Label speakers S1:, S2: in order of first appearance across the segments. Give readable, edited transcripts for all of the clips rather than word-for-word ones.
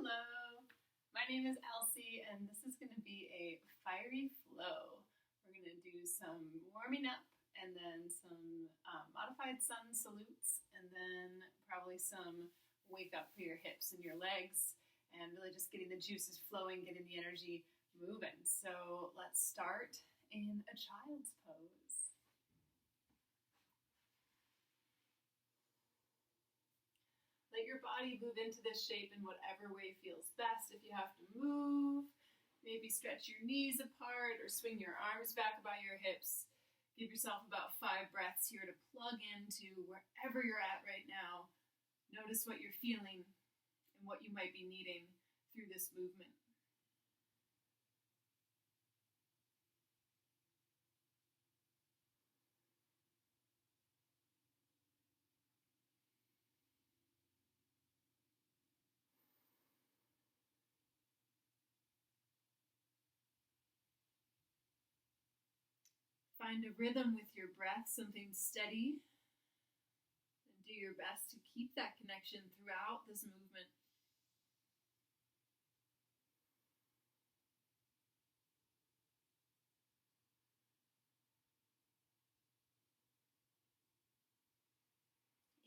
S1: Hello, my name is Alcy and this is going to be a fiery flow. We're going to do some warming up and then some modified sun salutes and then probably some wake up for your hips and your legs and really just getting the juices flowing, getting the energy moving. So let's start in a child's pose. Let your body move into this shape in whatever way feels best. If you have to move, maybe stretch your knees apart or swing your arms back by your hips. Give yourself about 5 breaths here to plug into wherever you're at right now. Notice what you're feeling and what you might be needing through this movement. Find a rhythm with your breath, something steady, and do your best to keep that connection throughout this movement.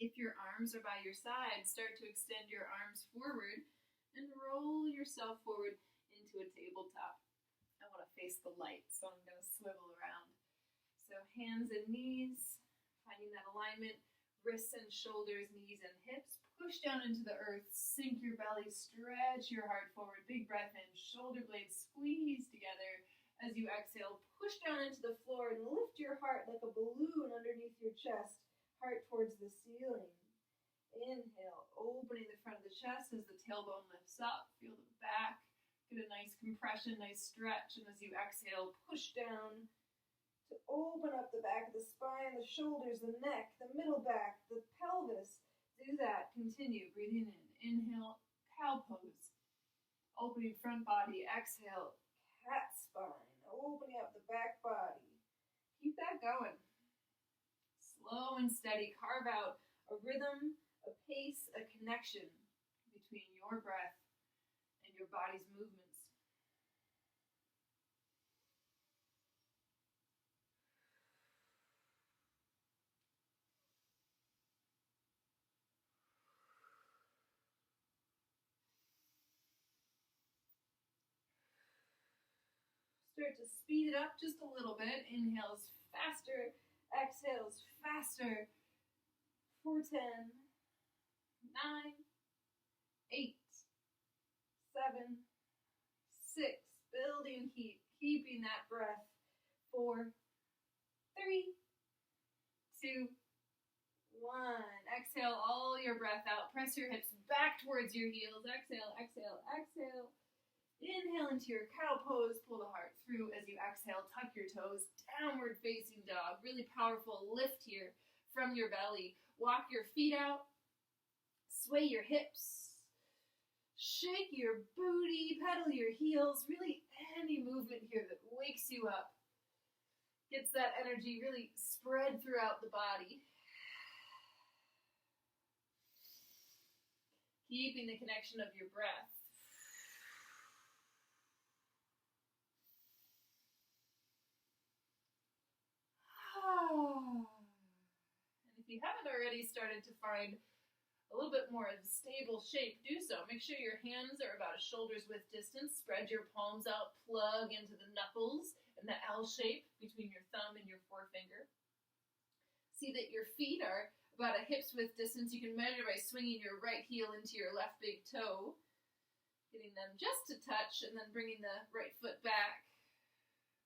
S1: If your arms are by your side, start to extend your arms forward and roll yourself forward into a tabletop. I want to face the light, so I'm going to swivel around. So hands and knees, finding that alignment, wrists and shoulders, knees and hips. Push down into the earth, sink your belly, stretch your heart forward. Big breath in, shoulder blades squeeze together. As you exhale, push down into the floor and lift your heart like a balloon underneath your chest, heart towards the ceiling. Inhale, opening the front of the chest as the tailbone lifts up. Feel the back, get a nice compression, nice stretch. And as you exhale, push down to open up the back of the spine, the shoulders, the neck, the middle back, the pelvis. Do that. Continue. Breathing in. Inhale, cow pose. Opening front body. Exhale, cat spine. Opening up the back body. Keep that going. Slow and steady. Carve out a rhythm, a pace, a connection between your breath and your body's movements. Start to speed it up just a little bit. Inhales faster, exhales faster. 4, 10, 9, 8, 7, 6. Building heat, keeping that breath. 4, 3, 2, 1. Exhale all your breath out. Press your hips back towards your heels. Exhale, exhale, exhale. Inhale into your cow pose, pull the heart through. As you exhale, tuck your toes, downward facing dog. Really powerful lift here from your belly. Walk your feet out, sway your hips, shake your booty, pedal your heels. Really any movement here that wakes you up, gets that energy really spread throughout the body. Keeping the connection of your breath. And if you haven't already started to find a little bit more of a stable shape, do so. Make sure your hands are about a shoulder's width distance. Spread your palms out, plug into the knuckles in the L shape between your thumb and your forefinger. See that your feet are about a hip's width distance. You can measure by swinging your right heel into your left big toe, getting them just to touch, and then bringing the right foot back.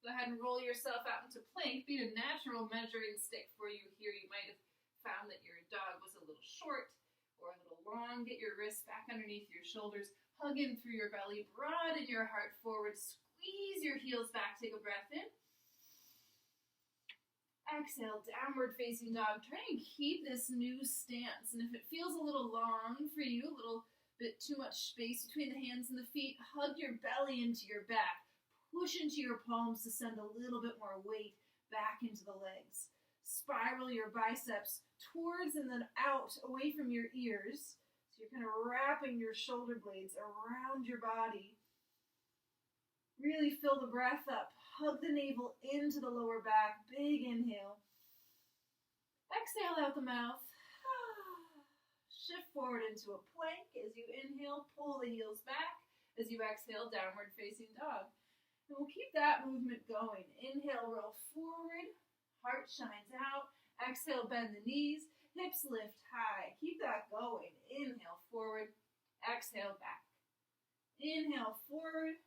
S1: Go ahead and roll yourself out into plank. Be a natural measuring stick for you here. You might have found that your dog was a little short or a little long. Get your wrists back underneath your shoulders. Hug in through your belly. Broaden your heart forward. Squeeze your heels back. Take a breath in. Exhale, downward facing dog. Try and keep this new stance. And if it feels a little long for you, a little bit too much space between the hands and the feet, hug your belly into your back. Push into your palms to send a little bit more weight back into the legs. Spiral your biceps towards and then out, away from your ears. So So you're kind of wrapping your shoulder blades around your body. Really fill the breath up. Hug the navel into the lower back. Big inhale. Exhale out the mouth. Shift forward into a plank. As you inhale, pull the heels back. As you exhale, downward facing dog. And we'll keep that movement going. Inhale, roll forward. Heart shines out. Exhale, bend the knees. Hips lift high. Keep that going. Inhale, forward. Exhale, back. Inhale, forward.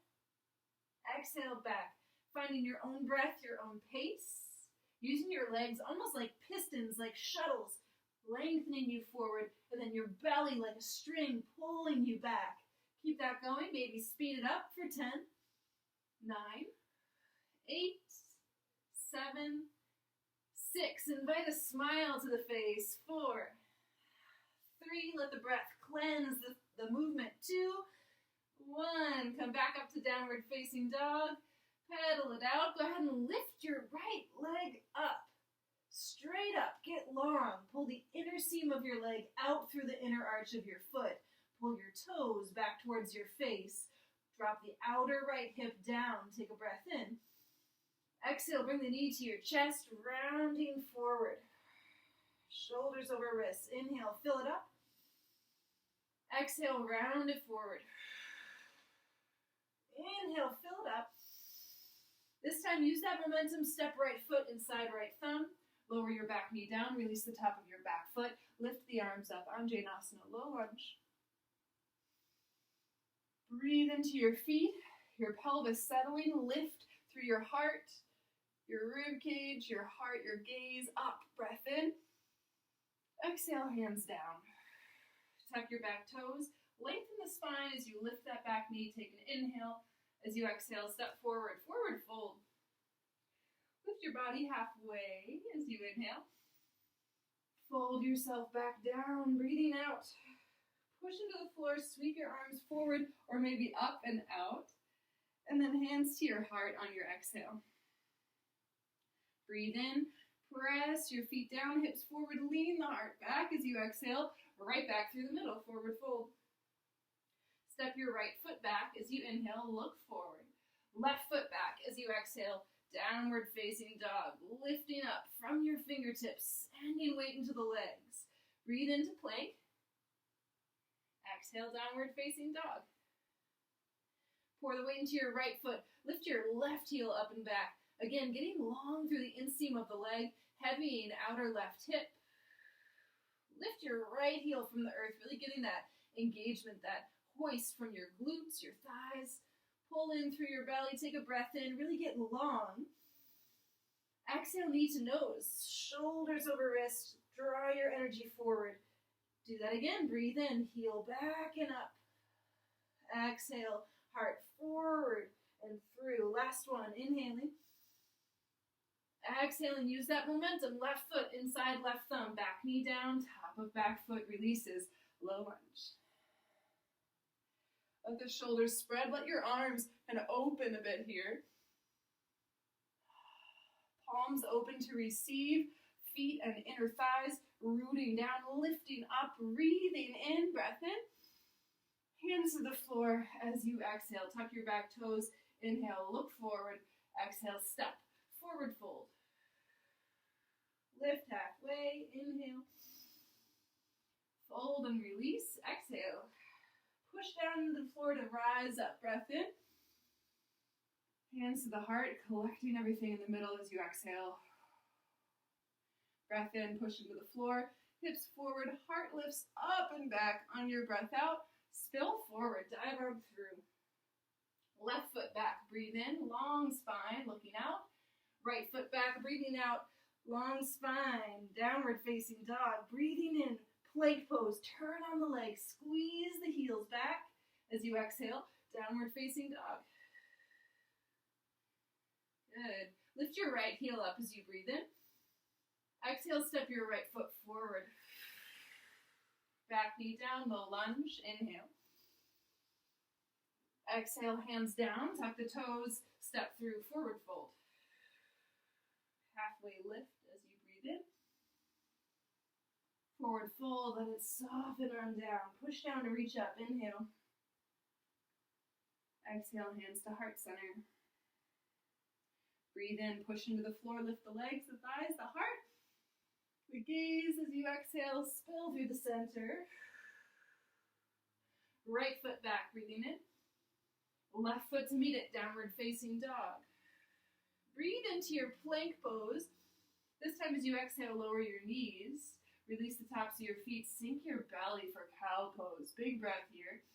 S1: Exhale, back. Finding your own breath, your own pace. Using your legs almost like pistons, like shuttles, lengthening you forward, and then your belly like a string pulling you back. Keep that going. Maybe speed it up for 10, 9, 8, 7, 6. Invite a smile to the face. 4, 3. Let the breath cleanse the movement. 2, 1. Come back up to downward facing dog. Pedal it out. Go ahead and lift your right leg up. Straight up. Get long. Pull the inner seam of your leg out through the inner arch of your foot. Pull your toes back towards your face. Drop the outer right hip down. Take a breath in. Exhale, bring the knee to your chest, rounding forward. Shoulders over wrists. Inhale, fill it up. Exhale, round it forward. Inhale, fill it up. This time, use that momentum. Step right foot inside right thumb. Lower your back knee down. Release the top of your back foot. Lift the arms up. Anjaneyasana, low lunge. Breathe into your feet. Your pelvis settling. Lift through your heart, your rib cage, your heart, your gaze up. Breath in. Exhale, hands down. Tuck your back toes. Lengthen the spine as you lift that back knee. Take an inhale. As you exhale, step forward. Forward fold. Lift your body halfway as you inhale. Fold yourself back down. Breathing out. Push into the floor. Sweep your arms forward or maybe up and out. And then hands to your heart on your exhale. Breathe in. Press your feet down. Hips forward. Lean the heart back as you exhale. Right back through the middle. Forward fold. Step your right foot back as you inhale, look forward. Left foot back as you exhale, downward facing dog. Lifting up from your fingertips, sending weight into the legs. Breathe into plank. Exhale, downward facing dog. Pour the weight into your right foot. Lift your left heel up and back. Again, getting long through the inseam of the leg, heavying outer left hip. Lift your right heel from the earth, really getting that engagement, that hoist from your glutes, your thighs. Pull in through your belly. Take a breath in. Really get long. Exhale, knee to nose. Shoulders over wrist. Draw your energy forward. Do that again. Breathe in. Heel back and up. Exhale. Heart forward and through. Last one. Inhaling. Exhaling. Use that momentum. Left foot inside left thumb. Back knee down. Top of back foot releases. Low lunge. Let the shoulders spread. Let your arms kind of open a bit here. Palms open to receive. Feet and inner thighs rooting down, lifting up, breathing in. Breath in. Hands to the floor as you exhale. Tuck your back toes. Inhale, look forward. Exhale, step. Forward fold. Lift halfway. Inhale. Fold and release. Exhale. Push down to the floor to rise up. Breath in. Hands to the heart, collecting everything in the middle as you exhale. Breath in, push into the floor. Hips forward, heart lifts up and back on your breath out. Spill forward, dive arm through. Left foot back, breathe in, long spine, looking out. Right foot back, breathing out, long spine, downward facing dog. Breathing in, plank pose, turn on the legs, squeeze the heels back as you exhale, downward facing dog. Good. Lift your right heel up as you breathe in. Exhale, step your right foot forward. Back knee down, low lunge, inhale. Exhale, hands down, tuck the toes, step through, forward fold. Halfway lift as you breathe in. Forward fold, let it soften on down. Push down to reach up, inhale. Exhale, hands to heart center. Breathe in, push into the floor, lift the legs, the thighs, the heart. The gaze as you exhale, spill through the center. Right foot back, breathing in. Left foot to meet it, downward facing dog. Breathe into your plank pose. This time as you exhale, lower your knees. Release the tops of your feet, sink your belly for cow pose. Big breath here.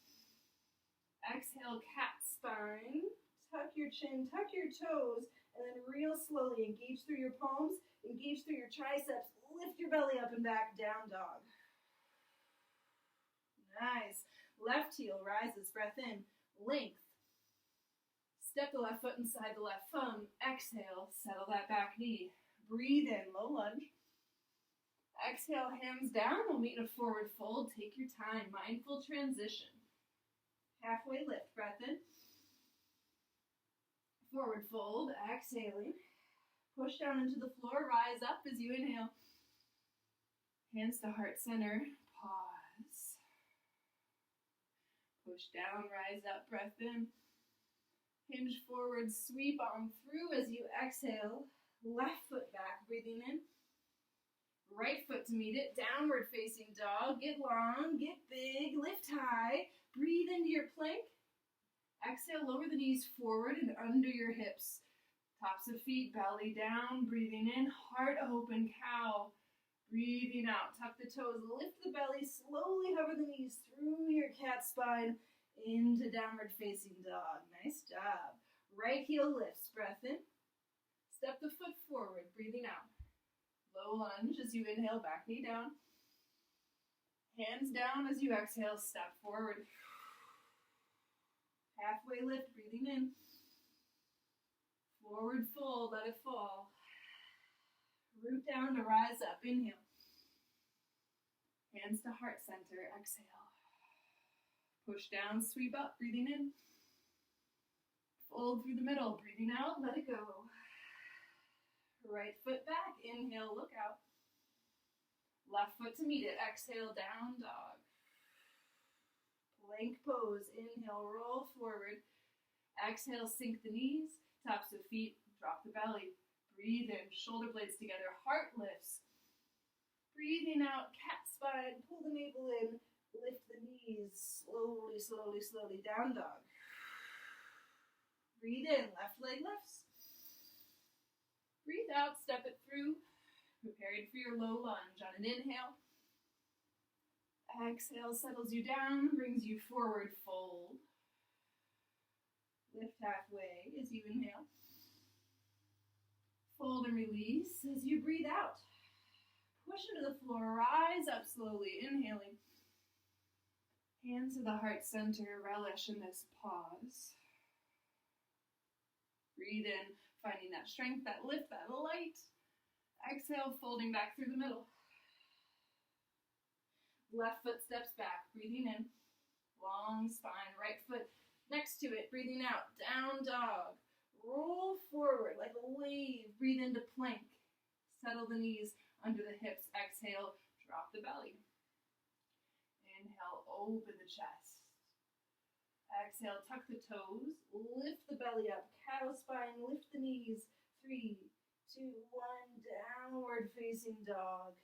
S1: Exhale, cat spine. Tuck your chin, tuck your toes, and then real slowly engage through your palms, engage through your triceps, lift your belly up and back, down dog. Nice. Left heel rises, breath in, length. Step the left foot inside the left thumb. Exhale, settle that back knee. Breathe in, low lunge. Exhale, hands down. We'll meet in a forward fold. Take your time, mindful transition. Halfway lift, breath in. Forward fold, exhaling. Push down into the floor, rise up as you inhale. Hands to heart center, pause. Push down, rise up, breath in. Hinge forward, sweep on through as you exhale. Left foot back, breathing in. Right foot to meet it, downward facing dog. Get long, get big, lift high. Breathe into your plank. Exhale, lower the knees forward and under your hips. Tops of feet, belly down, breathing in, heart open, cow. Breathing out, tuck the toes, lift the belly, slowly hover the knees through your cat spine into downward facing dog. Nice job. Right heel lifts, breath in. Step the foot forward, breathing out. Low lunge as you inhale, back knee down. Hands down as you exhale, step forward. Halfway lift, breathing in. Forward fold, let it fall. Root down to rise up, inhale. Hands to heart center, exhale. Push down, sweep up, breathing in. Fold through the middle, breathing out, let it go. Right foot back, inhale, look out. Left foot to meet it, exhale, down dog. Plank pose, inhale, roll forward. Exhale, sink the knees, tops of feet, drop the belly. Breathe in, shoulder blades together, heart lifts. Breathing out, cat spine, pull the navel in, lift the knees, slowly, slowly, slowly, down dog. Breathe in, left leg lifts. Breathe out, step it through. Preparing for your low lunge on an inhale. Exhale settles you down, brings you forward fold. Lift halfway as you inhale. Fold and release as you breathe out. Push into the floor, rise up slowly, inhaling. Hands to the heart center, relish in this pause. Breathe in, finding that strength, that lift, that light. Exhale, folding back through the middle. Left foot steps back, breathing in. Long spine, right foot next to it, breathing out. Down dog. Roll forward like a wave. Breathe into plank. Settle the knees under the hips. Exhale, drop the belly. Inhale, open the chest. Exhale, tuck the toes. Lift the belly up. Cow spine, lift the knees. 3, 2, 1, downward facing dog.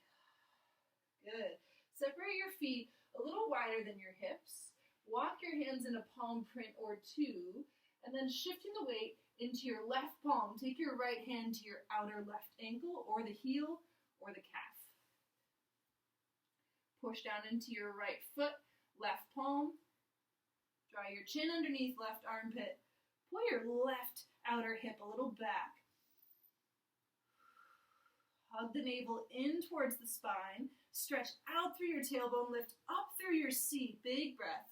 S1: Good. Separate your feet a little wider than your hips. Walk your hands in a palm print or two, and then shifting the weight into your left palm. Take your right hand to your outer left ankle or the heel or the calf. Push down into your right foot, left palm. Draw your chin underneath left armpit. Pull your left outer hip a little back. Hug the navel in towards the spine. Stretch out through your tailbone. Lift up through your seat. Big breath.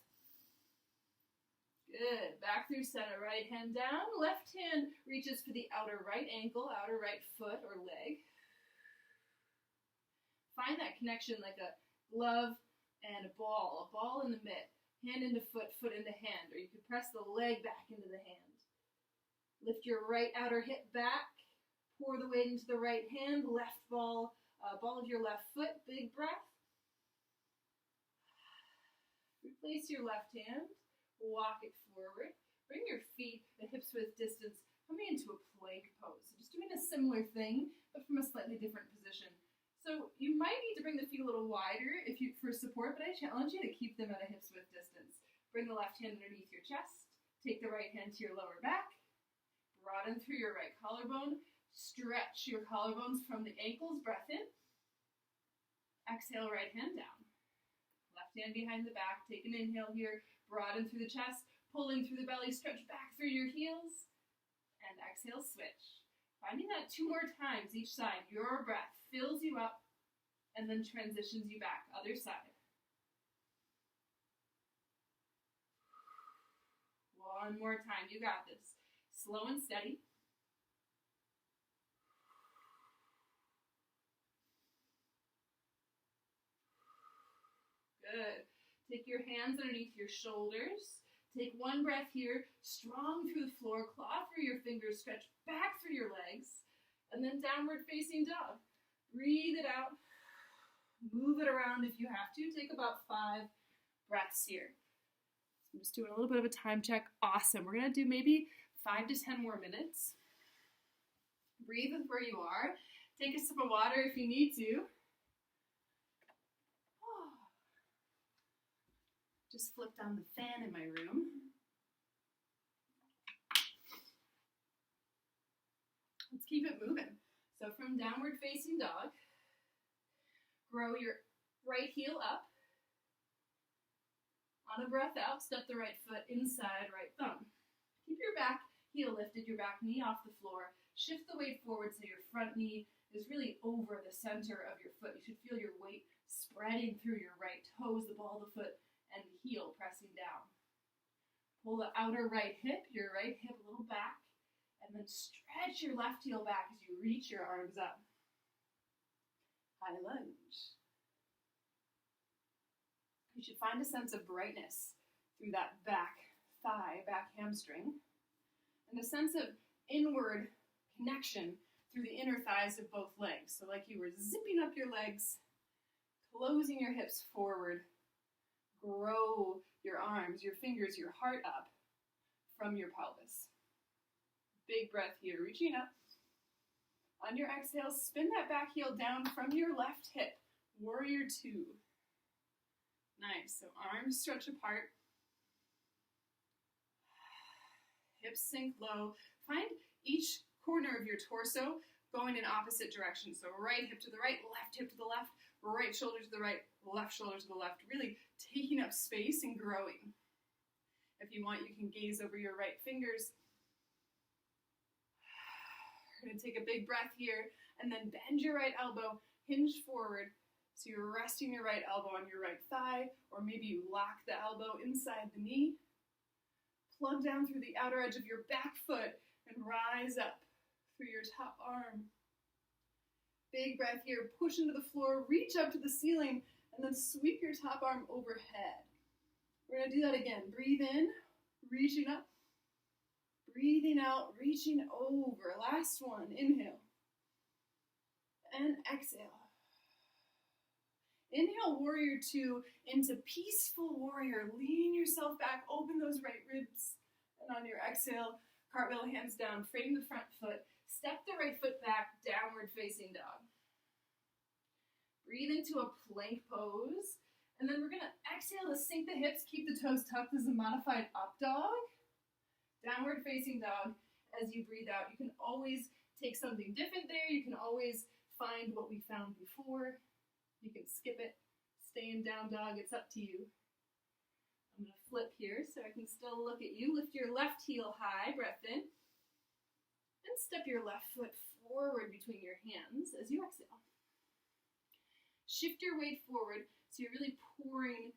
S1: Good. Back through center. Right hand down. Left hand reaches for the outer right ankle, outer right foot or leg. Find that connection like a glove and a ball in the mitt. Hand into foot, foot into hand. Or you could press the leg back into the hand. Lift your right outer hip back. Pour the weight into the right hand, left ball of your left foot, big breath. Replace your left hand, walk it forward. Bring your feet, the hips width distance, coming into a plank pose. So just doing a similar thing, but from a slightly different position. So you might need to bring the feet a little wider for support, but I challenge you to keep them at a hips width distance. Bring the left hand underneath your chest. Take the right hand to your lower back. Broaden through your right collarbone. Stretch your collarbones from the ankles. Breath in. Exhale, right hand down. Left hand behind the back. Take an inhale here. Broaden through the chest. Pulling through the belly, stretch back through your heels, and exhale, switch. Finding that 2 more times each side. Your breath fills you up and then transitions you back. Other side. 1 more time. You got this. Slow and steady. Good. Take your hands underneath your shoulders. Take 1 breath here, strong through the floor, claw through your fingers, stretch back through your legs, and then downward facing dog. Breathe it out, move it around if you have to. Take about 5 breaths here. So I'm just doing a little bit of a time check. Awesome. We're going to do maybe 5 to 10 more minutes. Breathe with where you are. Take a sip of water if you need to. Just flipped on the fan in my room. Let's keep it moving. So from downward facing dog, grow your right heel up. On a breath out, step the right foot inside right thumb. Keep your back heel lifted, your back knee off the floor. Shift the weight forward so your front knee is really over the center of your foot. You should feel your weight spreading through your right toes, the ball of the foot, and the heel pressing down. Pull the outer right hip, your right hip a little back, and then stretch your left heel back as you reach your arms up. High lunge. You should find a sense of brightness through that back thigh, back hamstring, and a sense of inward connection through the inner thighs of both legs. So like you were zipping up your legs, closing your hips forward. Grow your arms, your fingers, your heart up from your pelvis. Big breath here, reaching up. On your exhale, spin that back heel down from your left hip. Warrior 2. Nice, so arms stretch apart. Hips sink low. Find each corner of your torso going in opposite directions. So right hip to the right, left hip to the left, right shoulder to the right, left shoulder to the left. Really taking up space and growing. If you want, you can gaze over your right fingers. We're going to take a big breath here and then bend your right elbow, hinge forward. So you're resting your right elbow on your right thigh, or maybe you lock the elbow inside the knee. Plug down through the outer edge of your back foot and rise up through your top arm. Big breath here, push into the floor, reach up to the ceiling, and then sweep your top arm overhead. We're going to do that again. Breathe in, reaching up. Breathing out, reaching over. Last one, inhale. And exhale. Inhale, warrior 2 into peaceful warrior. Lean yourself back, open those right ribs. And on your exhale, cartwheel hands down, frame the front foot. Step the right foot back, downward facing dog. Breathe into a plank pose. And then we're going to exhale to sink the hips, keep the toes tucked as a modified up dog. Downward facing dog. As you breathe out, you can always take something different there. You can always find what we found before. You can skip it, stay in down dog, it's up to you. I'm going to flip here so I can still look at you. Lift your left heel high, breath in. And step your left foot forward between your hands as you exhale. Shift your weight forward so you're really pouring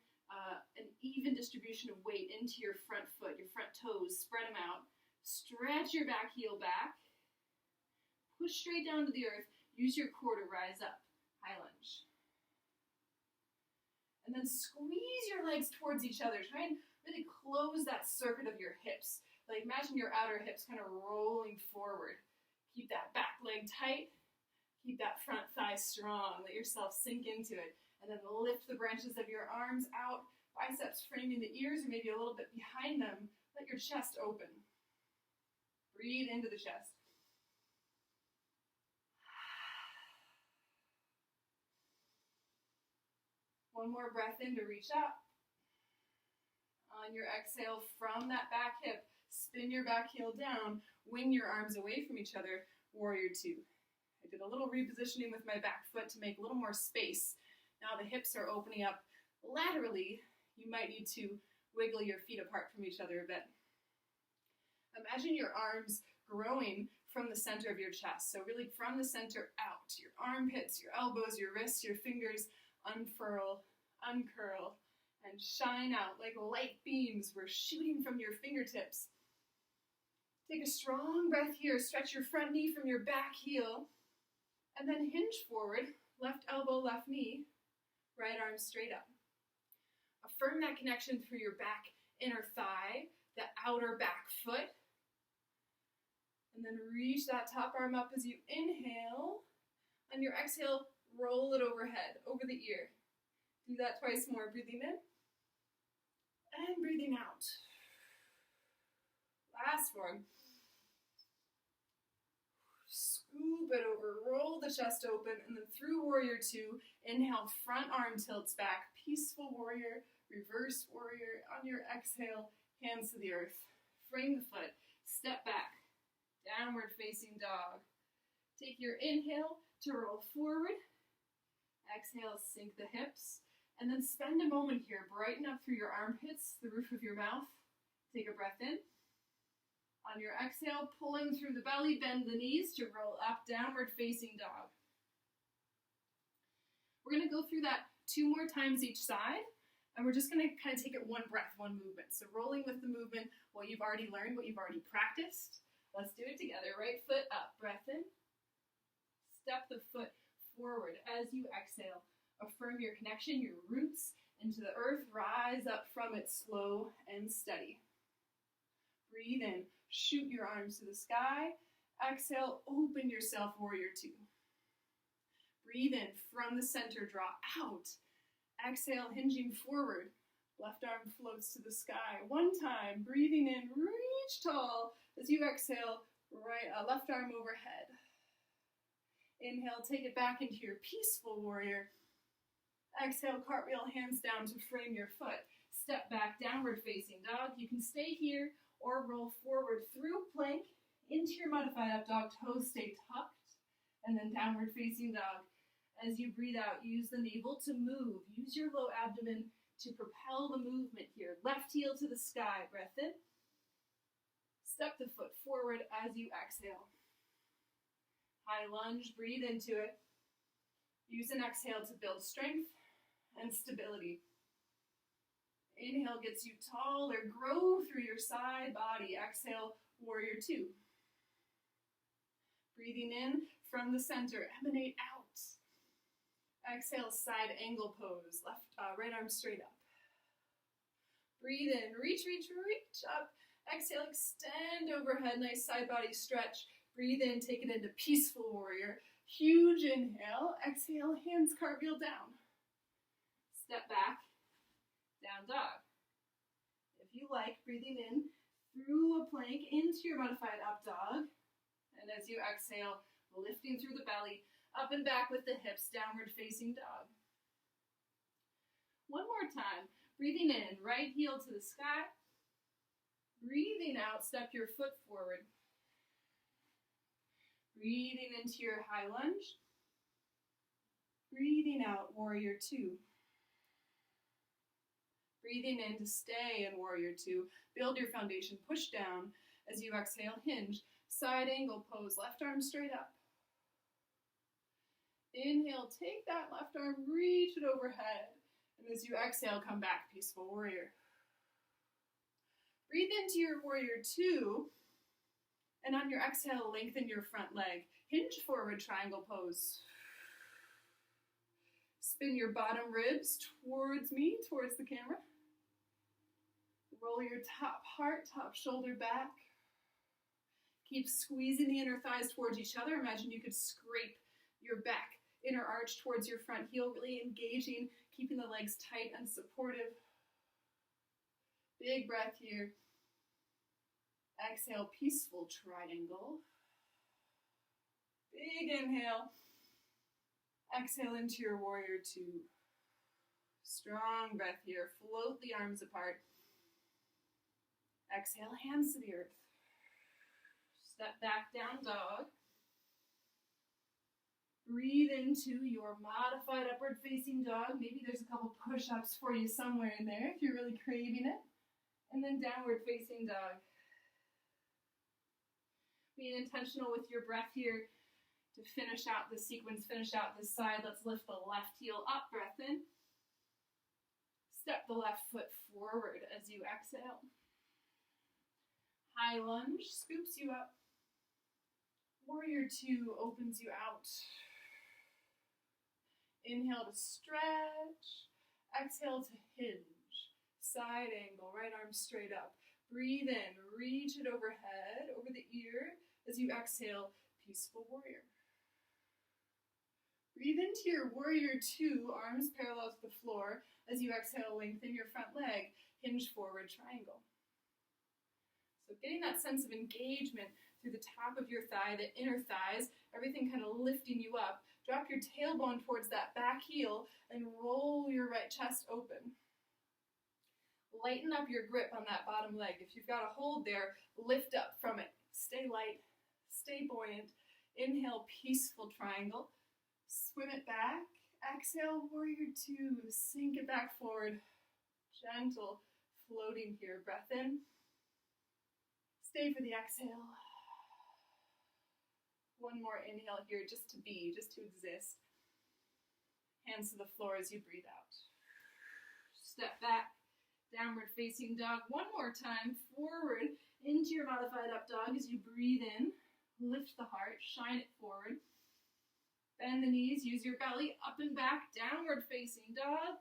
S1: an even distribution of weight into your front foot, your front toes. Spread them out. Stretch your back heel back. Push straight down to the earth. Use your core to rise up. High lunge. And then squeeze your legs towards each other. Try and really close that circuit of your hips. Like imagine your outer hips kind of rolling forward. Keep that back leg tight. Keep that front thigh strong. Let yourself sink into it. And then lift the branches of your arms out. Biceps framing the ears or maybe a little bit behind them. Let your chest open. Breathe into the chest. One more breath in to reach up. On your exhale from that back hip, spin your back heel down, wing your arms away from each other, warrior two. I did a little repositioning with my back foot to make a little more space. Now the hips are opening up laterally. You might need to wiggle your feet apart from each other a bit. Imagine your arms growing from the center of your chest. So really from the center out, your armpits, your elbows, your wrists, your fingers, unfurl, uncurl, and shine out like light beams. We're shooting from your fingertips. Take a strong breath here. Stretch your front knee from your back heel. And then hinge forward. Left elbow, left knee. Right arm straight up. Affirm that connection through your back inner thigh, the outer back foot. And then reach that top arm up as you inhale. On your exhale, roll it overhead, over the ear. Do that twice more. Breathing in. And breathing out. Last one. Scoop it over, roll the chest open, and then through warrior two, inhale, front arm tilts back, peaceful warrior, reverse warrior. On your exhale, hands to the earth. Frame the foot, step back, downward facing dog. Take your inhale to roll forward. Exhale, sink the hips. And then spend a moment here, brighten up through your armpits, the roof of your mouth. Take a breath in. On your exhale, pull in through the belly, bend the knees to roll up, downward facing dog. We're going to go through that 2 more times each side, and we're just going to kind of take it one breath, one movement. So rolling with the movement, what you've already learned, what you've already practiced. Let's do it together. Right foot up, breath in. Step the foot forward as you exhale. Affirm your connection, your roots into the earth. Rise up from it slow and steady. Breathe in. Shoot your arms to the sky. Exhale, open yourself, warrior two. Breathe in from the center, draw out. Exhale, hinging forward. Left arm floats to the sky. One time, breathing in, reach tall. As you exhale, left arm overhead. Inhale, take it back into your peaceful warrior. Exhale, cartwheel, hands down to frame your foot. Step back, downward facing dog. You can stay here or roll forward through plank into your modified up dog. Toes stay tucked. And then downward facing dog. As you breathe out, use the navel to move. Use your low abdomen to propel the movement here. Left heel to the sky. Breath in. Step the foot forward as you exhale. High lunge, breathe into it. Use an exhale to build strength and stability. Inhale gets you taller. Grow through your side body. Exhale, warrior two. Breathing in from the center, emanate out. Exhale, side angle pose. Right arm straight up. Breathe in, reach, reach, reach up. Exhale, extend overhead, nice side body stretch. Breathe in, take it into peaceful warrior. Huge inhale. Exhale, hands cartwheel down. Step back, down dog. If you like, breathing in through a plank into your modified up dog. And as you exhale, lifting through the belly, up and back with the hips, downward facing dog. One more time. Breathing in, right heel to the sky. Breathing out, step your foot forward. Breathing into your high lunge. Breathing out, warrior two. Breathing in to stay in warrior two. Build your foundation, push down. As you exhale, hinge. Side angle pose, left arm straight up. Inhale, take that left arm, reach it overhead. And as you exhale, come back, peaceful warrior. Breathe into your warrior two. And on your exhale, lengthen your front leg. Hinge forward, triangle pose. Spin your bottom ribs towards me, towards the camera. Roll your top heart, top shoulder back. Keep squeezing the inner thighs towards each other. Imagine you could scrape your back, inner arch towards your front heel, really engaging, keeping the legs tight and supportive. Big breath here. Exhale, peaceful triangle. Big inhale. Exhale into your warrior two. Strong breath here. Float the arms apart. Exhale, hands to the earth. Step back, down dog. Breathe into your modified upward facing dog. Maybe there's a couple push-ups for you somewhere in there if you're really craving it. And then downward facing dog. Being intentional with your breath here to finish out the sequence, finish out this side. Let's lift the left heel up, breath in. Step the left foot forward as you exhale. High lunge scoops you up. Warrior two opens you out. Inhale to stretch. Exhale to hinge. Side angle, right arm straight up. Breathe in, reach it overhead, over the ear. As you exhale, peaceful warrior. Breathe into your warrior two, arms parallel to the floor. As you exhale, lengthen your front leg, hinge forward triangle. So getting that sense of engagement through the top of your thigh, the inner thighs, everything kind of lifting you up. Drop your tailbone towards that back heel and roll your right chest open. Lighten up your grip on that bottom leg. If you've got a hold there, lift up from it. Stay light, stay buoyant. Inhale, peaceful triangle. Swim it back. Exhale, warrior two. Sink it back forward. Gentle floating here. Breath in. Stay for the exhale. One more inhale here, just to be, just to exist. Hands to the floor as you breathe out. Step back, downward facing dog. One more time, forward into your modified up dog as you breathe in. Lift the heart, shine it forward. Bend the knees, use your belly, up and back, downward facing dog.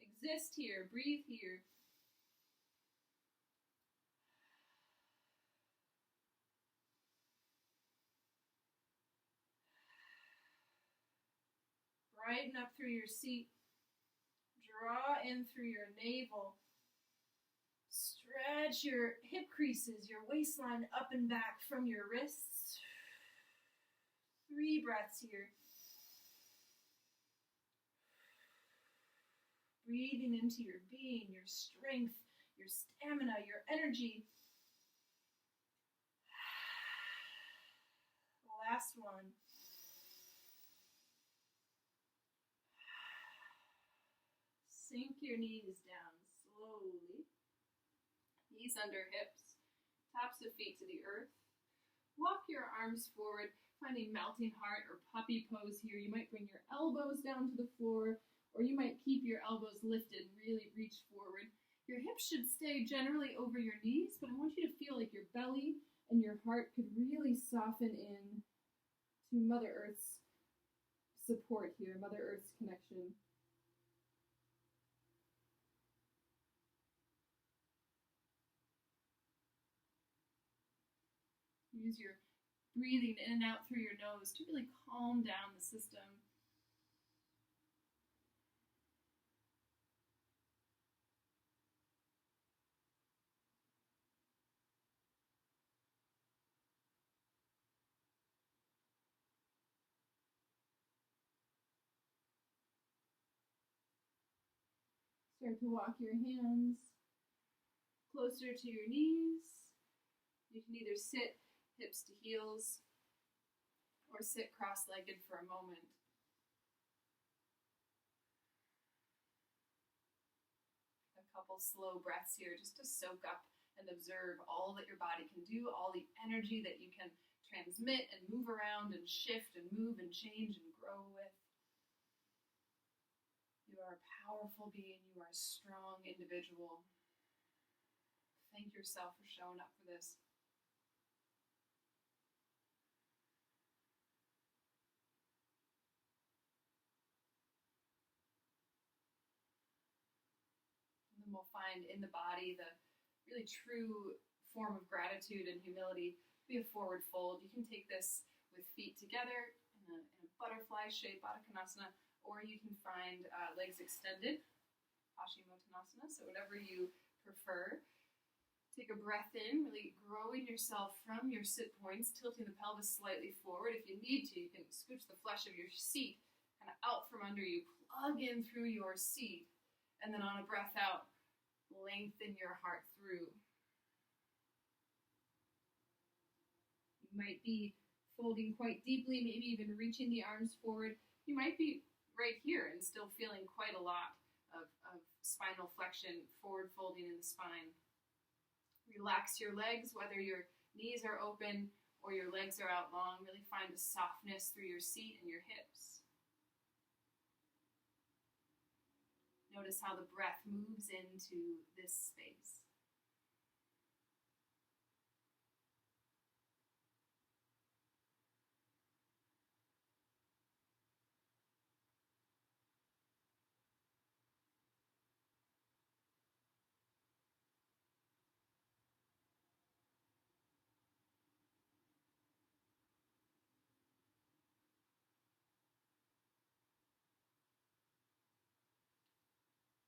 S1: Exist here, breathe here. Brighten up through your seat. Draw in through your navel. Stretch your hip creases, your waistline up and back from your wrists. 3 breaths here. Breathing into your being, your strength, your stamina, your energy. Last one. Sink your knees down slowly. Knees under hips, tops of feet to the earth. Walk your arms forward, finding melting heart or puppy pose here. You might bring your elbows down to the floor, or you might keep your elbows lifted, really reach forward. Your hips should stay generally over your knees, but I want you to feel like your belly and your heart could really soften in to Mother Earth's support here, Mother Earth's connection. Use your breathing in and out through your nose to really calm down the system. Start to walk your hands closer to your knees. You can either sit hips to heels or sit cross-legged for a moment. A couple slow breaths here just to soak up and observe all that your body can do, all the energy that you can transmit and move around and shift and move and change and grow with. You are a powerful being. You are a strong individual. Thank yourself for showing up for this. And then we'll find in the body the really true form of gratitude and humility. Be a forward fold. You can take this with feet together in a butterfly shape, Baddha Konasana, or you can find legs extended. Paschimottanasana, so whatever you prefer. Take a breath in, really growing yourself from your sit points, tilting the pelvis slightly forward. If you need to, you can scooch the flesh of your seat kind of out from under you, plug in through your seat, and then on a breath out, lengthen your heart through. You might be folding quite deeply, maybe even reaching the arms forward. You might be right here and still feeling quite a lot of spinal flexion, forward folding in the spine. Relax your legs, whether your knees are open or your legs are out long. Really find a softness through your seat and your hips. Notice how the breath moves into this space.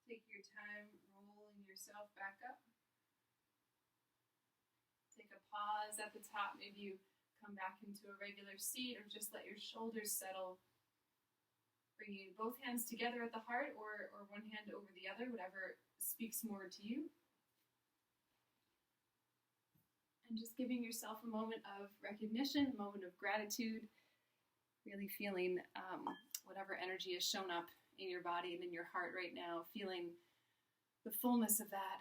S1: Take your time rolling yourself back up. Take a pause at the top. Maybe you come back into a regular seat or just let your shoulders settle. Bringing both hands together at the heart or one hand over the other, whatever speaks more to you. And just giving yourself a moment of recognition, a moment of gratitude, really feeling whatever energy has shown up in your body and in your heart right now, feeling the fullness of that.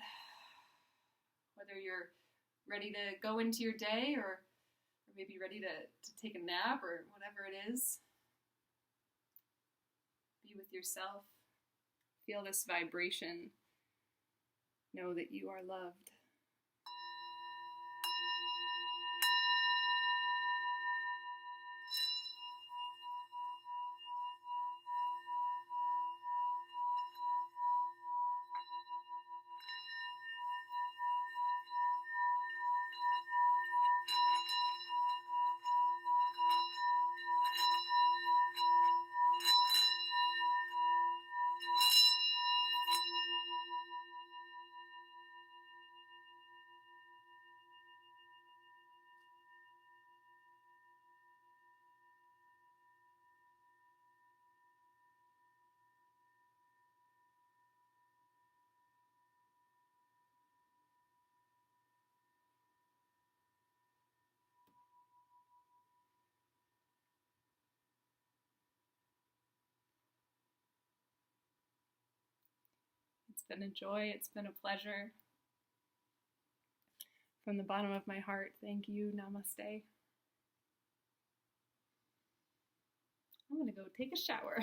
S1: Whether you're ready to go into your day or maybe ready to take a nap or whatever it is. Be with yourself. Feel this vibration. Know that you are loved. It's been a joy. It's been a pleasure. From the bottom of my heart, thank you. Namaste. I'm going to go take a shower.